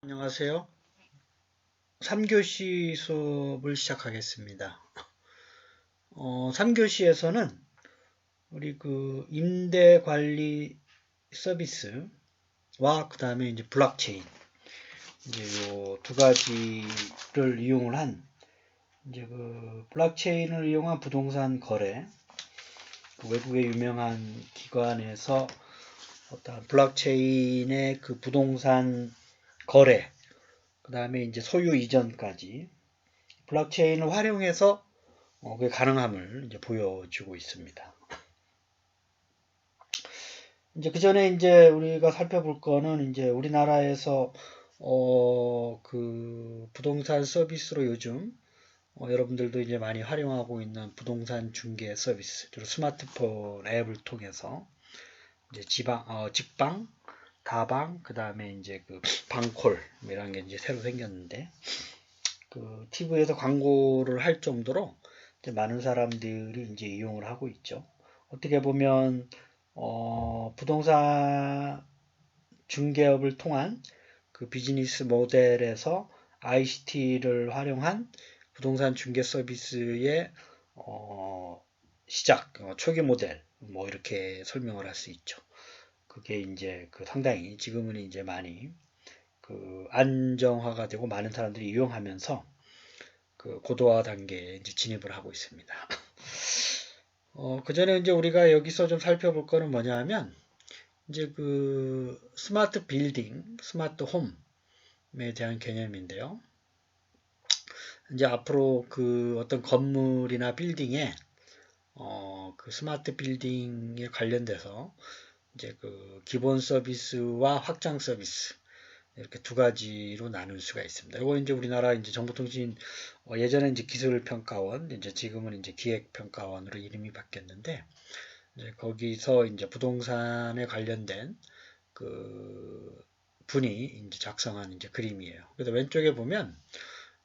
안녕하세요. 3교시 수업을 시작하겠습니다. 3교시에서는 우리 그 임대 관리 서비스와 그 다음에 이제 블록체인 이제 요 두 가지를 이용을 한 이제 그 블록체인을 이용한 부동산 거래 그 외국의 유명한 기관에서 어떤 블록체인의 그 부동산 거래 그 다음에 이제 소유 이전까지 블록체인을 활용해서 그게 가능함을 이제 보여주고 있습니다. 이제 그 전에 이제 우리가 살펴볼 거는 이제 우리나라에서 그 부동산 서비스로 요즘 여러분들도 이제 많이 활용하고 있는 부동산 중개 서비스, 주로 스마트폰 앱을 통해서 이제 직방, 다방, 그 다음에 이제 그 방콜 뭐 이런 게 이제 새로 생겼는데 그 TV에서 광고를 할 정도로 이제 많은 사람들이 이제 이용을 하고 있죠. 어떻게 보면 부동산 중개업을 통한 그 비즈니스 모델에서 ICT를 활용한 부동산 중개 서비스의 시작, 초기 모델, 뭐 이렇게 설명을 할 수 있죠. 그게 이제 그 상당히 지금은 이제 많이 그 안정화가 되고 많은 사람들이 이용하면서 그 고도화 단계에 이제 진입을 하고 있습니다. 그 전에 이제 우리가 여기서 좀 살펴볼 거는 뭐냐 하면 이제 그 스마트 빌딩, 스마트 홈에 대한 개념인데요. 이제 앞으로 그 어떤 건물이나 빌딩에 그 스마트 빌딩에 관련돼서 이제 그 기본 서비스와 확장 서비스 이렇게 두 가지로 나눌 수가 있습니다. 이거 이제 우리나라 이제 정보통신 예전에 이제 기술평가원, 이제 지금은 이제 기획평가원으로 이름이 바뀌었는데 이제 거기서 이제 부동산에 관련된 그 분이 이제 작성한 이제 그림이에요. 그래서 왼쪽에 보면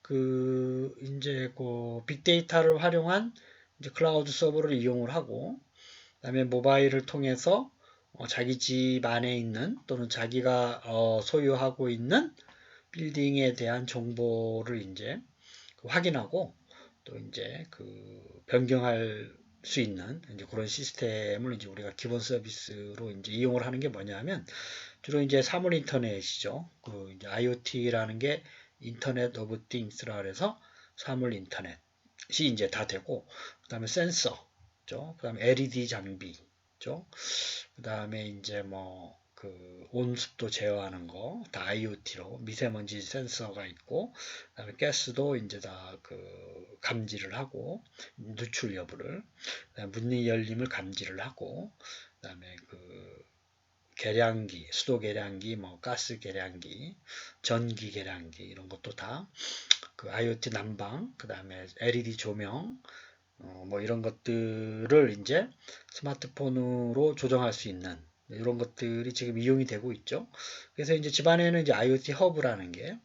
그 이제 그 빅데이터를 활용한 이제 클라우드 서버를 이용을 하고 그다음에 모바일을 통해서 자기 집 안에 있는 또는 자기가 소유하고 있는 빌딩에 대한 정보를 이제 확인하고 또 이제 그 변경할 수 있는 이제 그런 시스템을 이제 우리가 기본 서비스로 이제 이용을 하는 게 뭐냐면 주로 이제 사물 인터넷이죠. 그 이제 IoT라는 게 인터넷 오브 띵스라 그래서 사물 인터넷이 이제 다 되고 그다음에 센서죠. 그다음에 LED 장비죠. 그다음에 이제 뭐 그 온습도 제어하는 거 다 IoT로 미세먼지 센서가 있고 그다음에 가스도 이제 다 그 감지를 하고 누출 여부를 그다음에 문의 열림을 감지를 하고 그다음에 그 계량기, 수도 계량기, 뭐 가스 계량기, 전기 계량기 이런 것도 다 그 IoT 난방, 그 다음에 LED 조명, 뭐 이런 것들을 이제 스마트폰으로 조정할 수 있는 이런 것들이 지금 이용이 되고 있죠. 그래서 이제 집안에는 이제 IoT 허브라는 게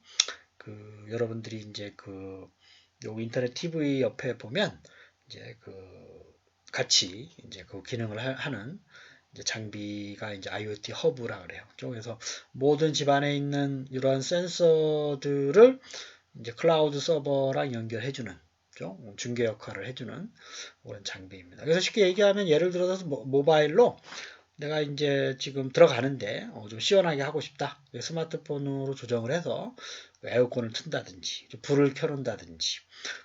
그 여러분들이 이제 그 요 인터넷 TV 옆에 보면 이제 그 같이 이제 그 기능을 하는 이제 장비가 이제 IoT 허브라 그래요. 그래서 모든 집안에 있는 이러한 센서들을 이제 클라우드 서버랑 연결해주는 중개 역할을 해주는 그런 장비입니다. 그래서 쉽게 얘기하면 예를 들어서 모바일로 내가 이제 지금 들어가는데 좀 시원하게 하고 싶다. 스마트폰으로 조정을 해서 에어컨을 튼다든지 불을 켜놓는다든지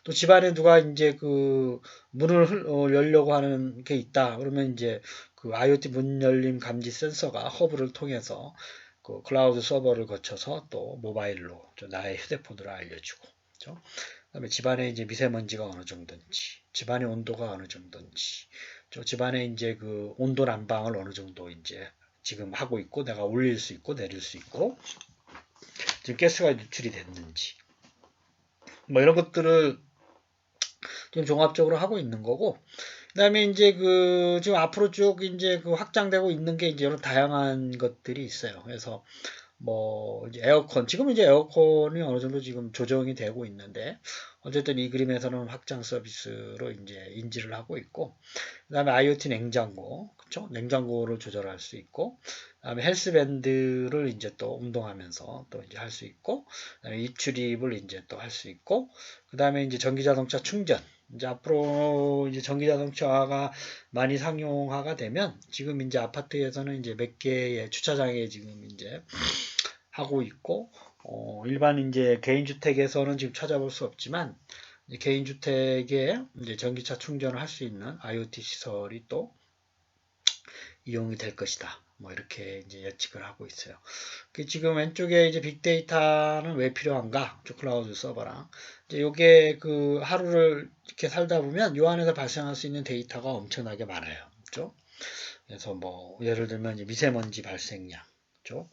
또 집안에 누가 이제 그 문을 열려고 하는 게 있다. 그러면 이제 그 IoT 문 열림 감지 센서가 허브를 통해서 그 클라우드 서버를 거쳐서 또 모바일로 나의 휴대폰으로 알려주고 그렇죠? 그다음에 집안에 이제 미세먼지가 어느 정도인지, 집안의 온도가 어느 정도인지, 저 집안에 이제 그 온도 난방을 어느 정도 이제 지금 하고 있고 내가 올릴 수 있고 내릴 수 있고 지금 가스가 유출이 됐는지 뭐 이런 것들을 지금 종합적으로 하고 있는 거고 그다음에 이제 그 지금 앞으로 쭉 이제 그 확장되고 있는 게 이제 여러 다양한 것들이 있어요. 그래서 뭐 이제 에어컨 지금 이제 에어컨이 어느 정도 지금 조정이 되고 있는데 어쨌든 이 그림에서는 확장 서비스로 이제 인지를 하고 있고 그다음에 IoT 냉장고 그쵸? 냉장고를 조절할 수 있고 그다음에 헬스밴드를 이제 또 운동하면서 또 이제 할 수 있고 그다음에 입출입을 이제 또 할 수 있고 그다음에 이제 전기자동차 충전 이제 앞으로 이제 전기자동차가 많이 상용화가 되면 지금 이제 아파트에서는 이제 몇 개의 주차장에 지금 이제 하고 있고 일반 이제 개인주택에서는 지금 찾아볼 수 없지만 이제 개인주택에 이제 전기차 충전을 할 수 있는 IoT 시설이 또 이용이 될 것이다. 뭐 이렇게 이제 예측을 하고 있어요. 지금 왼쪽에 이제 빅데이터는 왜 필요한가? 클라우드 서버랑 이제 요게 그 하루를 이렇게 살다 보면 요 안에서 발생할 수 있는 데이터가 엄청나게 많아요. 그죠? 그래서 뭐 예를 들면 이제 미세먼지 발생량, 그죠?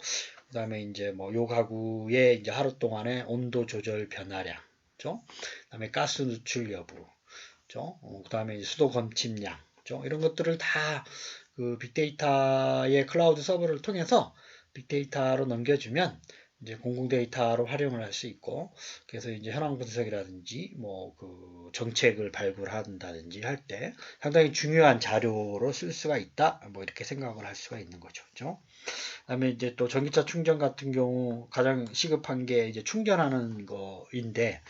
그다음에 이제 뭐 요 가구의 이제 하루 동안의 온도 조절 변화량, 그죠? 그다음에 가스 누출 여부, 그죠? 그다음에 이제 수도 검침량, 그죠? 이런 것들을 다 그 빅데이터의 클라우드 서버를 통해서 빅데이터로 넘겨주면 이제 공공 데이터로 활용을 할 수 있고 그래서 이제 현황 분석이라든지 뭐 그 정책을 발굴한다든지 할 때 상당히 중요한 자료로 쓸 수가 있다 뭐 이렇게 생각을 할 수가 있는 거죠. 그죠? 그다음에 이제 또 전기차 충전 같은 경우 가장 시급한 게 이제 충전하는 거인데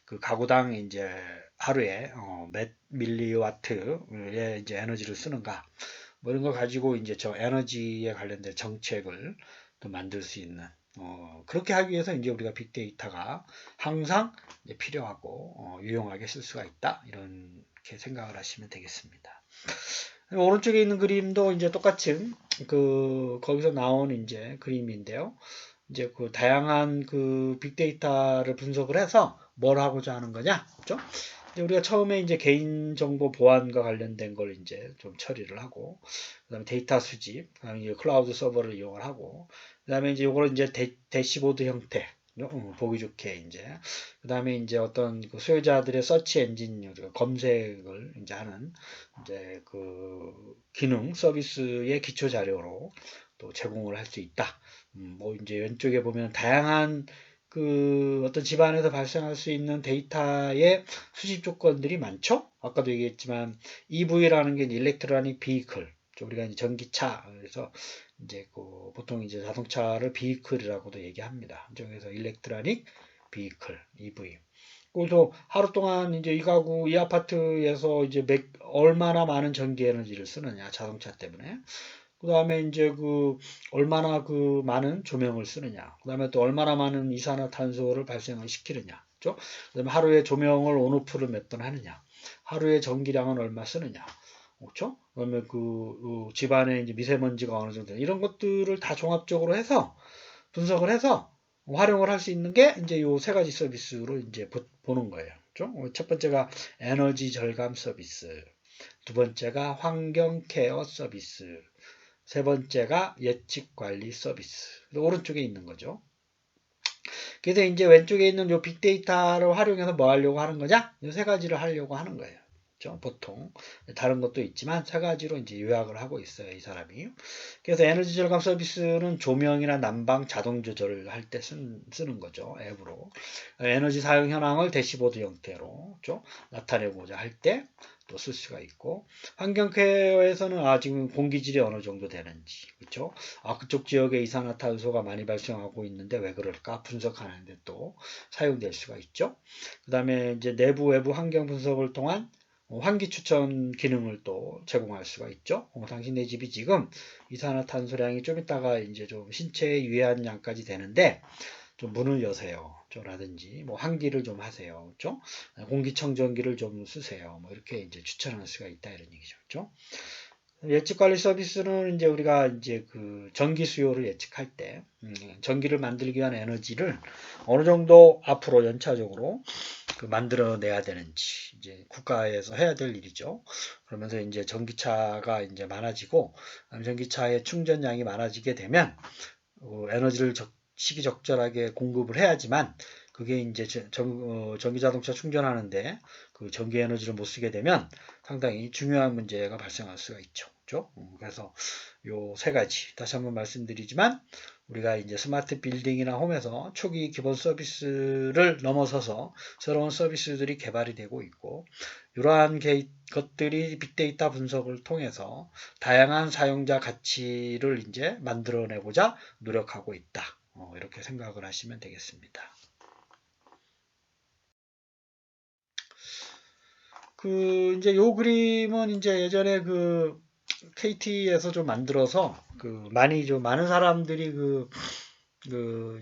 그 가구당 이제 하루에 몇 밀리와트의 이제 에너지를 쓰는가 뭐 이런 거 가지고 이제 저 에너지에 관련된 정책을 또 만들 수 있는 그렇게 하기 위해서 이제 우리가 빅데이터가 항상 필요하고 유용하게 쓸 수가 있다 이렇게 생각을 하시면 되겠습니다. 오른쪽에 있는 그림도 이제 똑같은 그 거기서 나온 이제 그림인데요. 이제 그 다양한 그 빅데이터를 분석을 해서 뭘 하고자 하는 거냐, 그죠? 이제 우리가 처음에 이제 개인정보 보안과 관련된 걸 이제 좀 처리를 하고, 그다음에 데이터 수집, 그다음에 이제 클라우드 서버를 이용을 하고, 그다음에 이제 이걸 이제 대시보드 형태, 보기 좋게 이제, 그다음에 이제 어떤 그 소유자들의 서치 엔진 우리가 검색을 이제 하는 이제 그 기능 서비스의 기초 자료로 또 제공을 할 수 있다. 뭐 이제 왼쪽에 보면 다양한 그 어떤 집안에서 발생할 수 있는 데이터의 수집 조건들이 많죠. 아까도 얘기했지만 EV라는 게 일렉트로닉 비이클, 우리가 이제 전기차 그래서 이제 그 보통 이제 자동차를 비이클이라고도 얘기합니다. 그래서 일렉트로닉 비이클 EV. 그래서 하루 동안 이제 이 가구 이 아파트에서 이제 얼마나 많은 전기 에너지를 쓰느냐 자동차 때문에 그 다음에 이제 그 얼마나 그 많은 조명을 쓰느냐. 그 다음에 또 얼마나 많은 이산화탄소를 발생을 시키느냐. 그죠? 그 다음에 하루에 조명을 온오프를 몇 번 하느냐. 하루에 전기량은 얼마 쓰느냐. 그렇죠? 그다음에 그 집안에 이제 미세먼지가 어느 정도 이런 것들을 다 종합적으로 해서 분석을 해서 활용을 할 수 있는 게 이제 요 세 가지 서비스로 이제 보는 거예요. 그렇죠? 첫 번째가 에너지 절감 서비스, 두 번째가 환경 케어 서비스, 세 번째가 예측 관리 서비스. 오른쪽에 있는 거죠. 그래서 이제 왼쪽에 있는 요 빅데이터를 활용해서 뭐 하려고 하는 거냐? 이 세 가지를 하려고 하는 거예요. 그렇죠? 보통 다른 것도 있지만 세 가지로 이제 요약을 하고 있어요, 이 사람이. 그래서 에너지 절감 서비스는 조명이나 난방 자동 조절을 할 때 쓰는 거죠, 앱으로. 에너지 사용 현황을 대시보드 형태로 그렇죠? 나타내고자 할 때 또 쓸 수가 있고 환경 케어에서는 지금 공기질이 어느 정도 되는지 그렇죠? 그쪽 지역에 이산화탄소가 많이 발생하고 있는데 왜 그럴까 분석하는데 또 사용될 수가 있죠. 그 다음에 이제 내부 외부 환경 분석을 통한 환기 추천 기능을 또 제공할 수가 있죠. 당신네 집이 지금 이산화탄소량이 좀 있다가 이제 좀 신체에 유해한 양까지 되는데 좀 문을 여세요. 라든지 뭐 환기를 좀 하세요. 그렇죠? 공기청정기를 좀 쓰세요. 뭐 이렇게 이제 추천할 수가 있다 이런 얘기죠. 그렇죠? 예측 관리 서비스는 이제 우리가 이제 그 전기 수요를 예측할 때 전기를 만들기 위한 에너지를 어느 정도 앞으로 연차적으로 그 만들어내야 되는지 이제 국가에서 해야 될 일이죠. 그러면서 이제 전기차가 이제 많아지고 전기차의 충전량이 많아지게 되면 에너지를 시기적절하게 공급을 해야지만 그게 이제 전기 자동차 충전하는데 그 전기 에너지를 못 쓰게 되면 상당히 중요한 문제가 발생할 수가 있죠. 그렇죠? 그래서 요 세 가지 다시 한번 말씀드리지만 우리가 이제 스마트 빌딩이나 홈에서 초기 기본 서비스를 넘어서서 새로운 서비스들이 개발이 되고 있고, 이러한 것들이 빅데이터 분석을 통해서 다양한 사용자 가치를 이제 만들어내고자 노력하고 있다. 이렇게 생각을 하시면 되겠습니다. 이제 요 그림은 이제 예전에 KT에서 좀 만들어서 많은 사람들이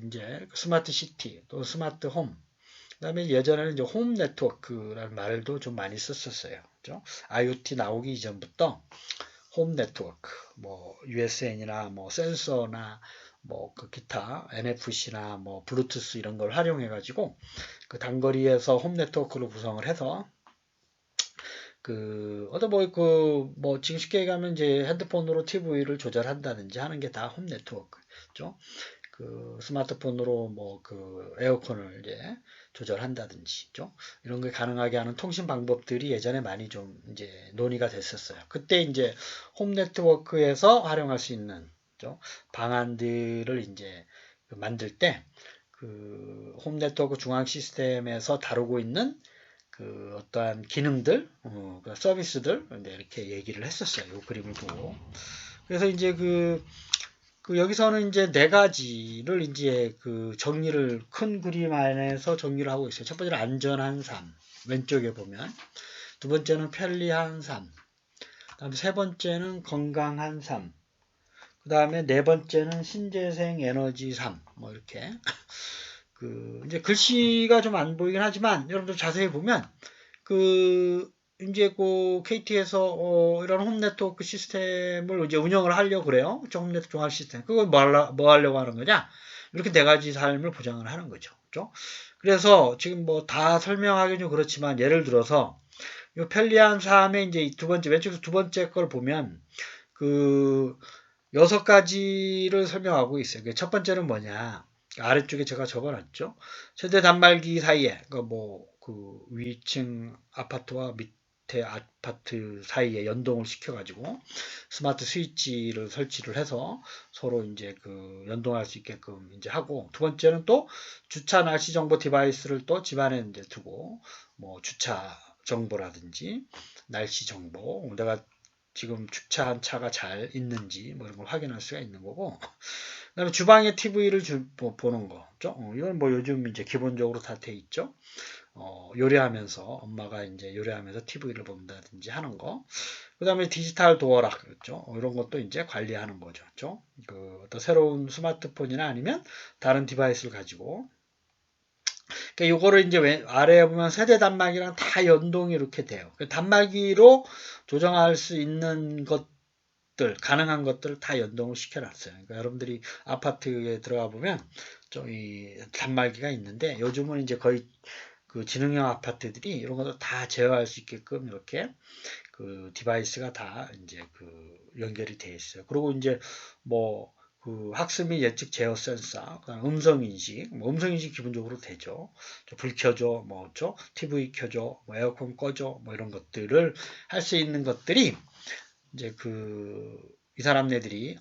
이제 스마트 시티 또 스마트 홈, 그다음에 예전에는 이제 홈 네트워크라는 말도 좀 많이 썼었어요. 그죠? IoT 나오기 이전부터 홈 네트워크, 뭐 USN이나 뭐 센서나 뭐 기타 NFC나 뭐 블루투스 이런 걸 활용해 가지고 단거리에서 홈 네트워크로 구성을 해서 지금 쉽게 얘기하면 이제 핸드폰으로 TV를 조절한다든지 하는 게 다 홈 네트워크죠. 스마트폰으로 에어컨을 이제 조절한다든지, 이런 게 가능하게 하는 통신 방법들이 예전에 많이 좀 이제 논의가 됐었어요. 그때 이제 홈 네트워크에서 활용할 수 있는 방안들을 이제 만들 때 홈 네트워크 중앙 시스템에서 다루고 있는 어떠한 기능들, 서비스들, 이렇게 얘기를 했었어요. 이 그림을 보고. 그래서 이제 여기서는 이제 네 가지를 이제 정리를, 큰 그림 안에서 정리를 하고 있어요. 첫 번째는 안전한 삶. 왼쪽에 보면. 두 번째는 편리한 삶. 그다음에 세 번째는 건강한 삶. 그 다음에 네 번째는 신재생 에너지 삶. 뭐 이렇게. 이제 글씨가 좀 안 보이긴 하지만 여러분들 자세히 보면 이제 KT에서 이런 홈 네트워크 시스템을 이제 운영을 하려고 그래요. 홈 네트워크 종합 시스템. 그걸 뭐 하려고 하는 거냐? 이렇게 네 가지 삶을 보장을 하는 거죠. 그죠? 그래서 지금 뭐 다 설명하기 좀 그렇지만 예를 들어서 이 편리한 삶의 이제 두 번째, 왼쪽에서 두 번째 걸 보면 여섯 가지를 설명하고 있어요. 첫 번째는 뭐냐? 아래쪽에 제가 적어놨죠. 세대 단말기 사이에, 위층 아파트와 밑에 아파트 사이에 연동을 시켜가지고 스마트 스위치를 설치를 해서 서로 이제 연동할 수 있게끔 이제 하고, 두 번째는 또 주차 날씨 정보 디바이스를 또 집안에 이제 두고 뭐 주차 정보라든지 날씨 정보, 내가 지금 주차한 차가 잘 있는지 뭐 이런 걸 확인할 수가 있는 거고, 그다음에 주방에 TV를 보는 거죠. 이건 뭐 요즘 이제 기본적으로 다 돼 있죠. 요리하면서 엄마가 이제 요리하면서 TV를 본다든지 하는 거. 그다음에 디지털 도어락, 그렇죠. 이런 것도 이제 관리하는 거죠. 그렇죠? 어떤 새로운 스마트폰이나 아니면 다른 디바이스를 가지고, 그러니까 요거를 이제 아래에 보면 세대 단말기랑 다 연동이 이렇게 돼요. 단말기로 조정할 수 있는 가능한 것들을 다 연동을 시켜놨어요. 그러니까 여러분들이 아파트에 들어가 보면 이 단말기가 있는데, 요즘은 이제 거의 지능형 아파트들이 이런 것도 다 제어할 수 있게끔 이렇게 디바이스가 다 이제 연결이 돼 있어요. 그리고 이제 뭐 학습 및 예측 제어 센서, 그다음 음성 인식, 음성 인식 기본적으로 되죠. 불 켜줘, TV 켜줘, 에어컨 꺼줘, 이런 것들을 할 수 있는 것들이 이제 이 사람네들이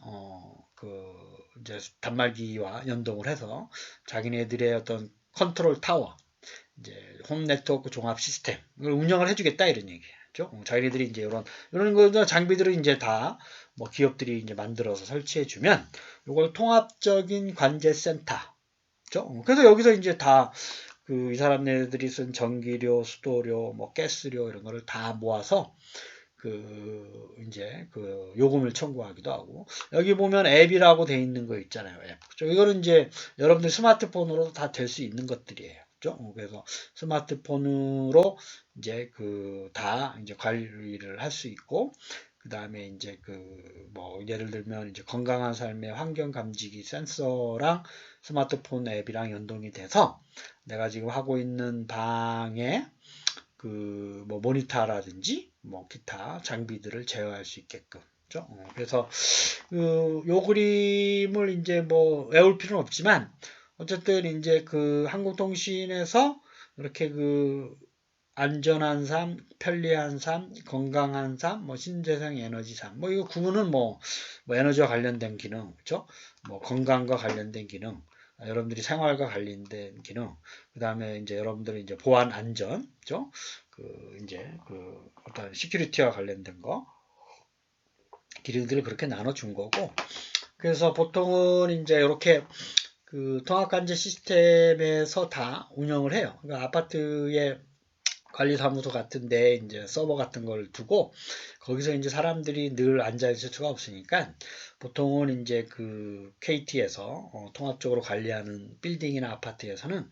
이제 단말기와 연동을 해서 자기네들의 어떤 컨트롤 타워, 이제 홈 네트워크 종합 시스템을 운영을 해주겠다 이런 얘기죠. 자기네들이 이제 이런 장비들을 이제 다 뭐 기업들이 이제 만들어서 설치해주면 이걸 통합적인 관제 센터죠. 그래서 여기서 이제 다 이 사람네들이 쓴 전기료, 수도료, 뭐 가스료 이런 거를 다 모아서 이제 요금을 청구하기도 하고, 여기 보면 앱이라고 돼 있는 거 있잖아요. 앱. 이거는 이제 여러분들 스마트폰으로도 다 될 수 있는 것들이에요. 그죠? 그래서 스마트폰으로 이제 다 이제 관리를 할 수 있고, 그 다음에 이제 뭐 예를 들면 이제 건강한 삶의 환경 감지기 센서랑 스마트폰 앱이랑 연동이 돼서 내가 지금 하고 있는 방에 뭐 모니터라든지 뭐 기타 장비들을 제어할 수 있게끔. 그래서 요 그림을 이제 뭐 외울 필요는 없지만 어쨌든 이제 한국통신에서 이렇게 안전한 삶, 편리한 삶, 건강한 삶, 뭐 신재생 에너지 삶. 뭐 이거 구문은 뭐 에너지와 관련된 기능, 그렇죠? 뭐 건강과 관련된 기능, 여러분들이 생활과 관련된 기능, 그 다음에 이제 여러분들이 이제 보안 안전, 그렇죠? 그 이제 그 어떤 시큐리티와 관련된 거 기능들을 그렇게 나눠준 거고. 그래서 보통은 이제 이렇게 그 통합관제 시스템에서 다 운영을 해요. 그러니까 아파트에 관리사무소 같은데 이제 서버 같은 걸 두고 거기서 이제 사람들이 늘 앉아 있을 수가 없으니까 보통은 이제 그 KT에서 통합적으로 관리하는 빌딩이나 아파트에서는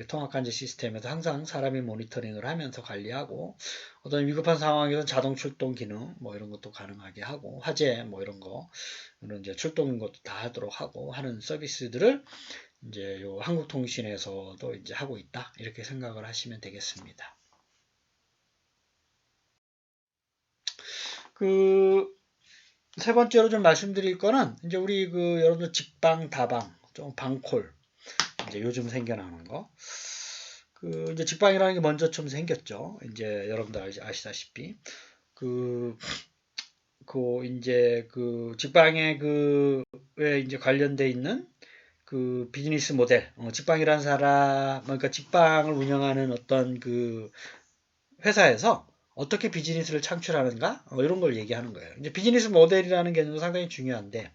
통합관제 시스템에서 항상 사람이 모니터링을 하면서 관리하고 어떤 위급한 상황에서 자동 출동 기능 뭐 이런 것도 가능하게 하고 화재 뭐 이런 거 이런 이제 출동 것도 다 하도록 하고 하는 서비스들을 이제 요 한국통신에서도 이제 하고 있다 이렇게 생각을 하시면 되겠습니다. 그 세 번째로 좀 말씀드릴 거는 이제 우리 그 여러분들 직방, 다방, 좀 방콜 이제 요즘 생겨나는 거. 그 이제 직방이라는 게 먼저 좀 생겼죠. 이제 여러분들 아시다시피 그 이제 그 직방에 그에 이제 관련돼 있는 그 비즈니스 모델, 직방이라는 사람, 그러니까 직방을 운영하는 어떤 그 회사에서 어떻게 비즈니스를 창출하는가 이런 걸 얘기하는 거예요. 이제 비즈니스 모델이라는 개념도 상당히 중요한데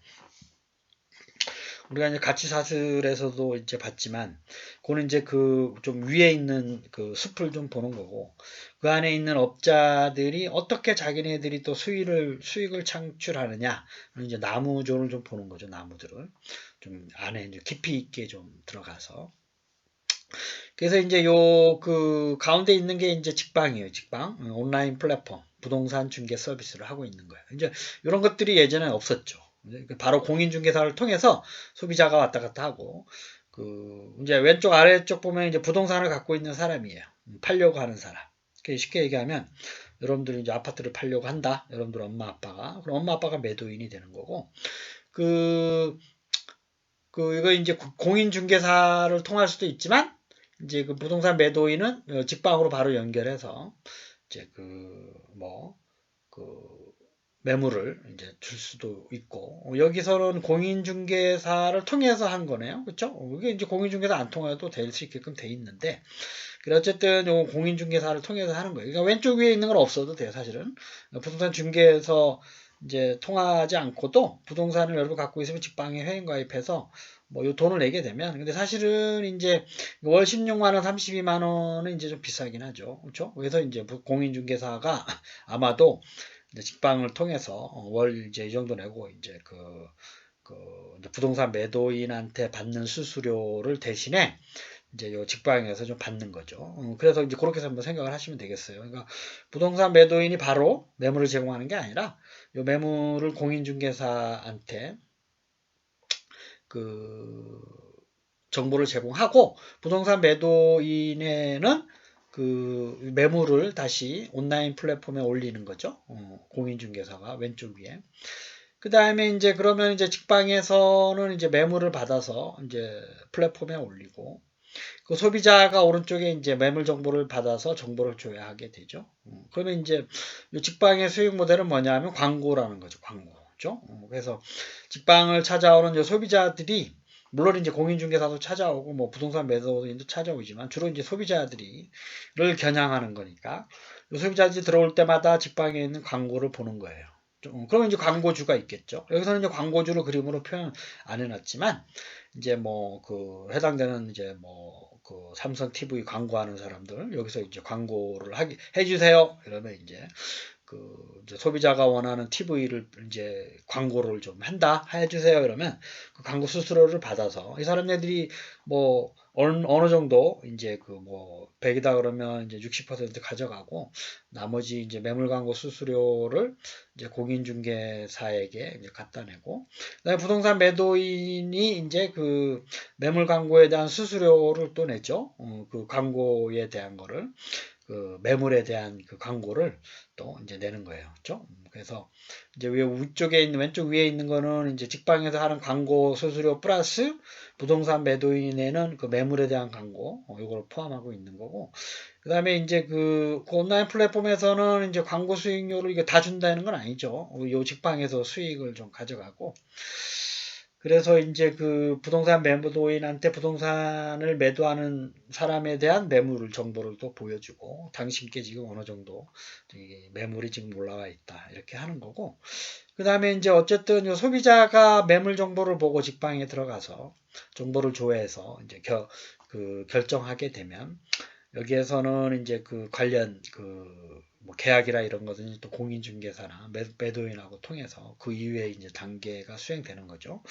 우리가 이제 가치 사슬에서도 이제 봤지만 그거는 이제 그 좀 위에 있는 그 숲을 좀 보는 거고 그 안에 있는 업자들이 어떻게 자기네들이 또 수익을 창출하느냐 이제 나무존을 좀 보는 거죠. 나무들을 좀 안에 이제 깊이 있게 좀 들어가서 그래서 이제 요 그 가운데 있는 게 이제 직방이에요. 직방 온라인 플랫폼 부동산 중개 서비스를 하고 있는 거예요. 이제 이런 것들이 예전에 없었죠. 바로 공인중개사를 통해서 소비자가 왔다 갔다 하고 그 이제 왼쪽 아래쪽 보면 이제 부동산을 갖고 있는 사람이에요. 팔려고 하는 사람. 쉽게 얘기하면 여러분들이 이제 아파트를 팔려고 한다. 여러분들 엄마 아빠가 그럼 엄마 아빠가 매도인이 되는 거고 그 이거 이제 공인중개사를 통할 수도 있지만 이제 그 부동산 매도인은 직방으로 바로 연결해서 이제 그 매물을 이제 줄 수도 있고 여기서는 공인중개사를 통해서 한 거네요. 그렇죠? 이게 이제 공인중개사 안 통해도 될 수 있게끔 돼 있는데 어쨌든 요 공인중개사를 통해서 하는 거예요. 그러니까 왼쪽 위에 있는 건 없어도 돼요, 사실은. 부동산 중개에서 이제 통하지 않고도 부동산을 여러분 갖고 있으면 직방에 회원 가입해서 뭐 요 돈을 내게 되면 근데 사실은 이제 월 16만 원, 32만 원은 이제 좀 비싸긴 하죠. 그렇죠? 그래서 이제 공인중개사가 아마도 이제 직방을 통해서 월 이제 이 정도 내고 이제 이제 부동산 매도인한테 받는 수수료를 대신에 이제 요 직방에서 좀 받는 거죠. 그래서 이제 그렇게 해서 한번 생각을 하시면 되겠어요. 그러니까 부동산 매도인이 바로 매물을 제공하는 게 아니라 요 매물을 공인중개사한테 그 정보를 제공하고 부동산 매도인에는 그 매물을 다시 온라인 플랫폼에 올리는 거죠. 공인중개사가 왼쪽 위에. 그 다음에 이제 그러면 이제 직방에서는 이제 매물을 받아서 이제 플랫폼에 올리고 그 소비자가 오른쪽에 이제 매물 정보를 받아서 정보를 줘야 하게 되죠. 그러면 이제 이 직방의 수익 모델은 뭐냐면 광고라는 거죠. 광고죠. 그래서 직방을 찾아오는 소비자들이 물론 이제 공인중개사도 찾아오고 뭐 부동산 매도인도 찾아오지만 주로 이제 소비자들이를 겨냥하는 거니까 소비자들이 들어올 때마다 직방에 있는 광고를 보는 거예요. 그러면 이제 광고주가 있겠죠. 여기서는 이제 광고주를 그림으로 표현 안 해놨지만 이제 뭐 그 해당되는 이제 뭐 그 삼성 TV 광고하는 사람들 여기서 이제 광고를 해주세요. 이러면 이제 이제 소비자가 원하는 TV를 이제 광고를 좀 한다 해주세요. 이러면 그 광고 수수료를 받아서 이 사람들이 뭐 어느 정도 이제 그 뭐 100이다 그러면 이제 60% 가져가고 나머지 이제 매물 광고 수수료를 이제 공인중개사에게 이제 갖다 내고 그다음에 부동산 매도인이 이제 그 매물 광고에 대한 수수료를 또 내죠. 그 광고에 대한 거를 그 매물에 대한 그 광고를 또 이제 내는 거예요. 그렇죠? 그래서 이제 위쪽에 있는 왼쪽 위에 있는 거는 이제 직방에서 하는 광고 수수료 플러스 부동산 매도인이 내는 그 매물에 대한 광고 이걸 포함하고 있는 거고 그다음에 이제 그 온라인 플랫폼에서는 이제 광고 수익료를 이게 다 준다는 건 아니죠. 요 직방에서 수익을 좀 가져가고 그래서 이제 그 부동산 매도인한테 부동산을 매도하는 사람에 대한 매물 정보를 또 보여주고 당신께 지금 어느 정도 매물이 지금 올라와 있다 이렇게 하는 거고 그 다음에 이제 어쨌든 요 소비자가 매물 정보를 보고 직방에 들어가서 정보를 조회해서 이제 결정하게 되면 여기에서는 이제 그 관련 뭐 계약이라 이런 것은 또 공인중개사나 매도인하고 통해서 그 이후에 이제 단계가 수행되는 거죠.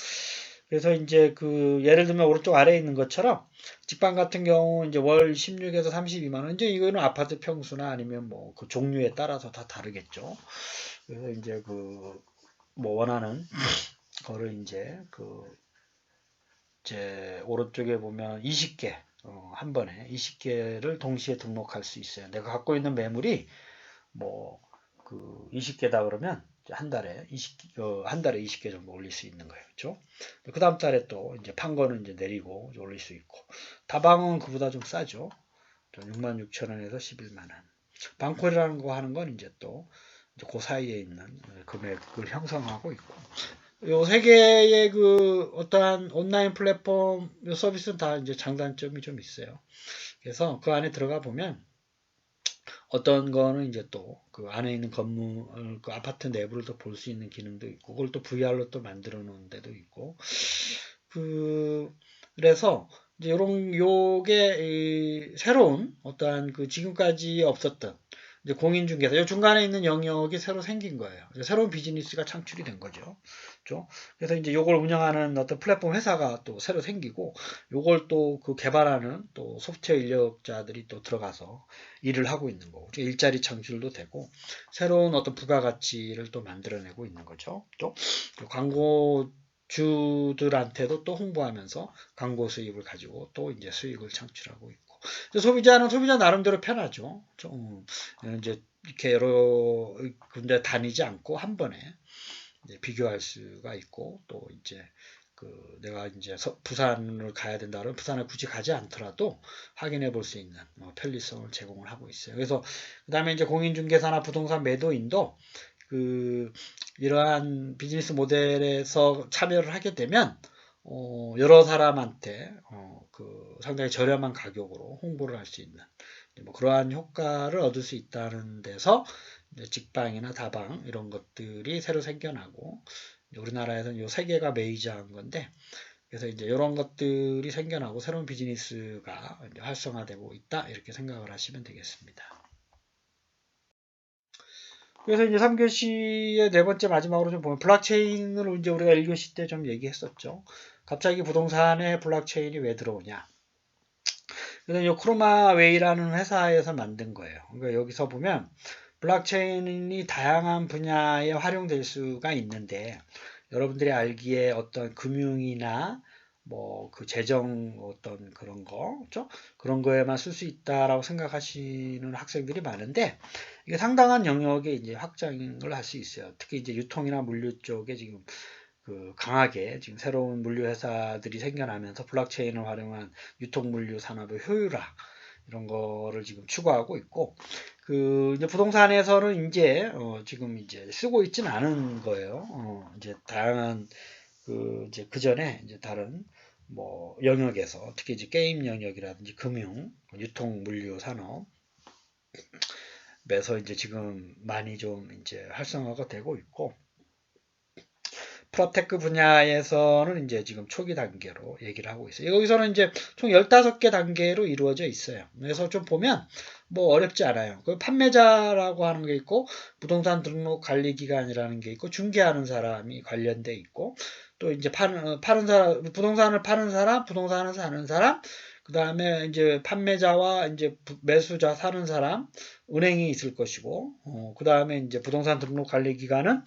그래서 이제 그 예를 들면 오른쪽 아래에 있는 것처럼 직방 같은 경우 이제 월 16에서 32만 원. 이제 이거는 아파트 평수나 아니면 뭐 그 종류에 따라서 다 다르겠죠. 그래서 이제 그 뭐 원하는 거를 이제 오른쪽에 보면 20개 한 번에 20개를 동시에 등록할 수 있어요. 내가 갖고 있는 매물이 뭐 그 20개다 그러면 한 달에 20개 정도 올릴 수 있는 거예요. 그렇죠? 그 다음 달에 또 이제 판 거는 이제 내리고 올릴 수 있고 다방은 그보다 좀 싸죠. 66,000원에서 11만 원. 방콜이라는 거 하는 건 이제 또 이제 그 사이에 있는 금액을 형성하고 있고 요 세 개의 그 어떠한 온라인 플랫폼 서비스는 다 이제 장단점이 좀 있어요. 그래서 그 안에 들어가 보면 어떤 거는 이제 또 그 안에 있는 건물, 그 아파트 내부를 또 볼 수 있는 기능도 있고, 그걸 또 VR로 또 만들어 놓은 데도 있고, 그래서 이제 요게 새로운 어떠한 그 지금까지 없었던 이제 공인중개사, 요 중간에 있는 영역이 새로 생긴 거예요. 새로운 비즈니스가 창출이 된 거죠. 그렇죠? 그래서 이제 요걸 운영하는 어떤 플랫폼 회사가 또 새로 생기고, 요걸 또 그 개발하는 또 소프트웨어 인력자들이 또 들어가서 일을 하고 있는 거고, 일자리 창출도 되고, 새로운 어떤 부가가치를 또 만들어내고 있는 거죠. 또 광고 주들한테도 또 홍보하면서 광고 수입을 가지고 또 이제 수익을 창출하고 있고 소비자는 소비자 나름대로 편하죠. 좀 이제 이렇게 여러 군데 다니지 않고 한 번에 이제 비교할 수가 있고 또 이제 내가 이제 부산을 가야 된다 그러면 부산을 굳이 가지 않더라도 확인해 볼 수 있는 편리성을 제공을 하고 있어요. 그래서 그다음에 이제 공인중개사나 부동산 매도인도 이러한 비즈니스 모델에서 참여를 하게 되면 여러 사람한테 상당히 저렴한 가격으로 홍보를 할 수 있는 뭐 그러한 효과를 얻을 수 있다는 데서 직방이나 다방 이런 것들이 새로 생겨나고 우리나라에서는 요 세 개가 메이저한 건데 그래서 이제 이런 것들이 생겨나고 새로운 비즈니스가 활성화되고 있다 이렇게 생각을 하시면 되겠습니다. 그래서 이제 3교시의 네 번째 마지막으로 좀 보면 블록체인을 이제 우리가 1교시 때 좀 얘기했었죠. 갑자기 부동산에 블록체인이 왜 들어오냐. 그래서 이 크로마웨이라는 회사에서 만든 거예요. 그러니까 여기서 보면 블록체인이 다양한 분야에 활용될 수가 있는데 여러분들이 알기에 어떤 금융이나 뭐 그 재정 어떤 그런 거, 그렇죠? 그런 거에만 쓸 수 있다라고 생각하시는 학생들이 많은데 이게 상당한 영역에 이제 확장을 할 수 있어요. 특히 이제 유통이나 물류 쪽에 지금 강하게 지금 새로운 물류 회사들이 생겨나면서 블록체인을 활용한 유통 물류 산업의 효율화 이런 거를 지금 추구하고 있고 이제 부동산에서는 이제 지금 이제 쓰고 있지는 않은 거예요. 이제 다양한 이제 그 전에 이제 다른 뭐 영역에서 특히 이제 게임 영역이라든지 금융, 유통 물류 산업에서 이제 지금 많이 좀 이제 활성화가 되고 있고 프로테크 분야에서는 이제 지금 초기 단계로 얘기를 하고 있어요. 여기서는 이제 총 15개 단계로 이루어져 있어요. 그래서 좀 보면 뭐 어렵지 않아요. 그 판매자라고 하는 게 있고 부동산 등록 관리 기관이라는 게 있고 중개하는 사람이 관련돼 있고 또 이제 파는 사람, 부동산을 파는 사람, 부동산을 사는 사람, 그 다음에 이제 판매자와 이제 매수자 사는 사람, 은행이 있을 것이고, 그 다음에 이제 부동산 등록 관리 기관은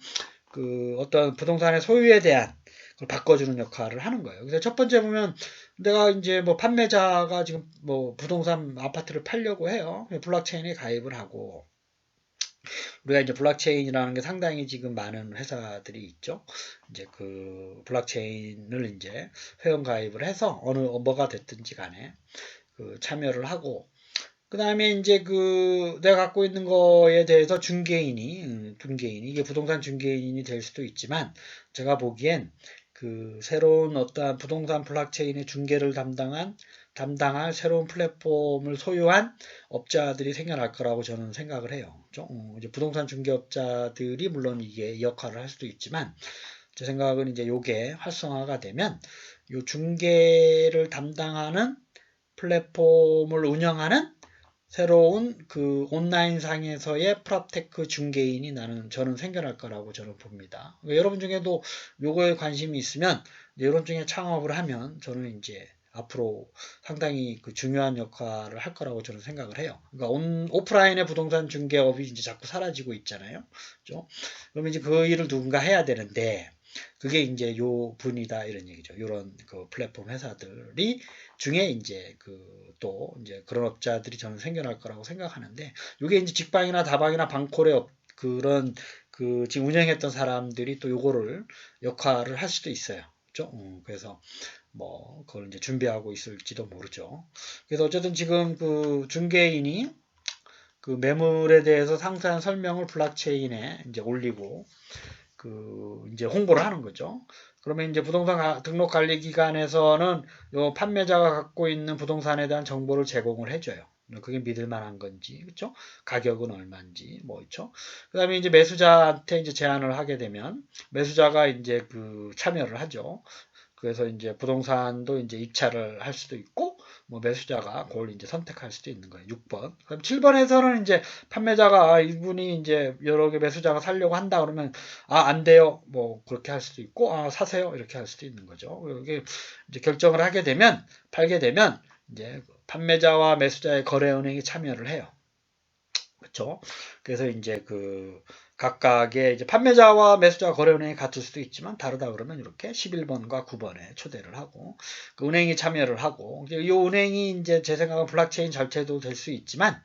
어떤 부동산의 소유에 대한 걸 바꿔주는 역할을 하는 거예요. 그래서 첫 번째 보면 내가 이제 뭐 판매자가 지금 뭐 부동산 아파트를 팔려고 해요. 블록체인에 가입을 하고 우리가 이제 블록체인이라는 게 상당히 지금 많은 회사들이 있죠. 이제 그 블록체인을 이제 회원 가입을 해서 어느 뭐가 됐든지 간에 그 참여를 하고 그 다음에 이제 그 내가 갖고 있는 거에 대해서 중개인이 이게 부동산 중개인이 될 수도 있지만 제가 보기엔 그 새로운 어떠한 부동산 블록체인의 중개를 담당할 새로운 플랫폼을 소유한 업자들이 생겨날 거라고 저는 생각을 해요. 이제 부동산 중개업자들이 물론 이게 이 역할을 할 수도 있지만 제 생각은 이제 요게 활성화가 되면 요 중개를 담당하는 플랫폼을 운영하는 새로운 그 온라인 상에서의 프랍테크 중개인이 저는 생겨날 거라고 저는 봅니다. 여러분 중에도 요거에 관심이 있으면 여러분 중에 창업을 하면 저는 이제 앞으로 상당히 그 중요한 역할을 할 거라고 저는 생각을 해요. 그러니까 오프라인의 부동산 중개업이 이제 자꾸 사라지고 있잖아요. 그렇죠? 그러면 이제 그 일을 누군가 해야 되는데 그게 이제 요 분이다 이런 얘기죠. 요런 그 플랫폼 회사들이 중에 이제 그 또 이제 그런 업자들이 저는 생겨날 거라고 생각하는데 요게 이제 직방이나 다방이나 방콜의 그런 그 지금 운영했던 사람들이 또 요거를 역할을 할 수도 있어요. 그렇죠? 그래서 뭐 그걸 이제 준비하고 있을지도 모르죠. 그래서 어쨌든 지금 그 중개인이 그 매물에 대해서 상세한 설명을 블록체인에 이제 올리고 그 이제 홍보를 하는 거죠. 그러면 이제 부동산 등록 관리 기관에서는 요 판매자가 갖고 있는 부동산에 대한 정보를 제공을 해줘요. 그게 믿을 만한 건지, 그렇죠? 가격은 얼마인지, 뭐 있죠? 그다음에 이제 매수자한테 이제 제안을 하게 되면 매수자가 이제 그 참여를 하죠. 그래서 이제 부동산도 이제 입찰을 할 수도 있고, 뭐 매수자가 그걸 이제 선택할 수도 있는 거예요. 6번. 그럼 7번에서는 이제 판매자가 이분이 이제 여러 개 매수자가 살려고 한다 그러면 안 돼요. 뭐 그렇게 할 수도 있고 사세요. 이렇게 할 수도 있는 거죠. 이게 이제 결정을 하게 되면 팔게 되면 이제 판매자와 매수자의 거래 은행이 참여를 해요. 그렇죠? 그래서 이제 그 각각의 이제 판매자와 매수자 거래 은행이 같을 수도 있지만 다르다 그러면 이렇게 11번과 9번에 초대를 하고 그 은행이 참여를 하고 이 은행이 이제 제 생각은 블록체인 절체도 될 수 있지만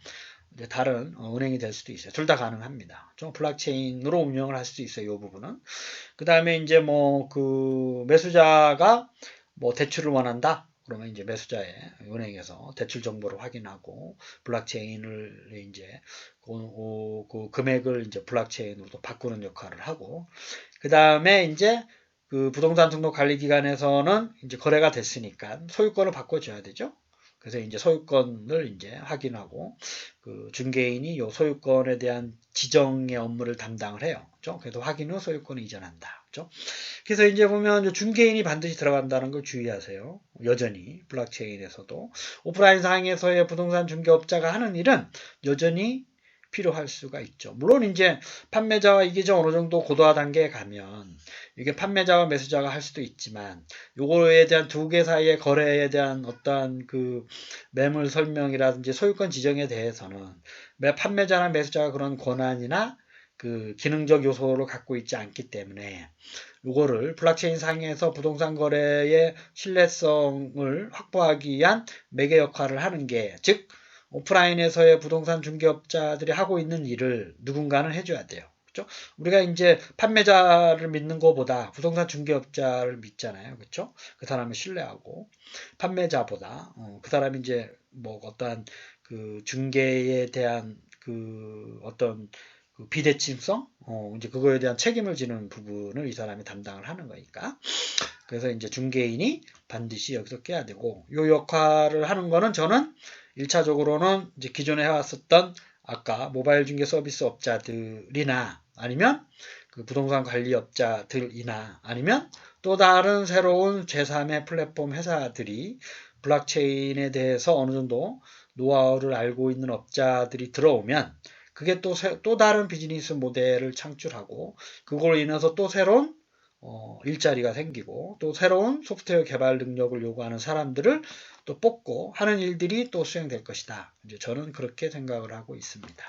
이제 다른 은행이 될 수도 있어요. 둘 다 가능합니다. 좀 블록체인으로 운영을 할 수도 있어요. 이 부분은. 그 다음에 이제 뭐 그 매수자가 뭐 대출을 원한다. 그러면 이제 매수자의 은행에서 대출 정보를 확인하고 블록체인을 이제 그 금액을 이제 블록체인으로 바꾸는 역할을 하고 그 다음에 이제 그 부동산 등록 관리 기관에서는 이제 거래가 됐으니까 소유권을 바꿔줘야 되죠. 그래서 이제 소유권을 이제 확인하고 그 중개인이 요 소유권에 대한 지정의 업무를 담당을 해요. 그렇죠? 그래서 확인 후 소유권을 이전한다. 그렇죠? 그래서 이제 보면 중개인이 반드시 들어간다는 걸 주의하세요. 여전히 블록체인에서도 오프라인 상에서의 부동산 중개업자가 하는 일은 여전히 필요할 수가 있죠. 물론 이제 판매자와 이게 좀 어느 정도 고도화 단계에 가면 이게 판매자와 매수자가 할 수도 있지만 요거에 대한 두 개 사이의 거래에 대한 어떠한 그 매물 설명이라든지 소유권 지정에 대해서는 판매자나 매수자가 그런 권한이나 그 기능적 요소를 갖고 있지 않기 때문에 요거를 블록체인 상에서 부동산 거래의 신뢰성을 확보하기 위한 매개 역할을 하는 게, 즉 오프라인에서의 부동산 중개업자들이 하고 있는 일을 누군가는 해줘야 돼요. 그렇죠? 우리가 이제 판매자를 믿는 것보다 부동산 중개업자를 믿잖아요. 그렇죠? 그 사람을 신뢰하고 판매자보다 그 사람이 이제 뭐 어떠한 그 중개에 대한 그 어떤 그 비대칭성, 이제 그거에 대한 책임을 지는 부분을 이 사람이 담당을 하는 거니까. 그래서 이제 중개인이 반드시 여기서 깨야 되고, 요 역할을 하는 거는 저는 1차적으로는 이제 기존에 해왔었던 아까 모바일 중개 서비스 업자들이나 아니면 그 부동산 관리 업자들이나 아니면 또 다른 새로운 제3의 플랫폼 회사들이 블록체인에 대해서 어느 정도 노하우를 알고 있는 업자들이 들어오면 그게 또 다른 비즈니스 모델을 창출하고 그걸로 인해서 또 새로운 일자리가 생기고 또 새로운 소프트웨어 개발 능력을 요구하는 사람들을 또 뽑고 하는 일들이 또 수행될 것이다. 이제 저는 그렇게 생각을 하고 있습니다.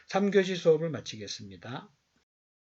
3교시 수업을 마치겠습니다.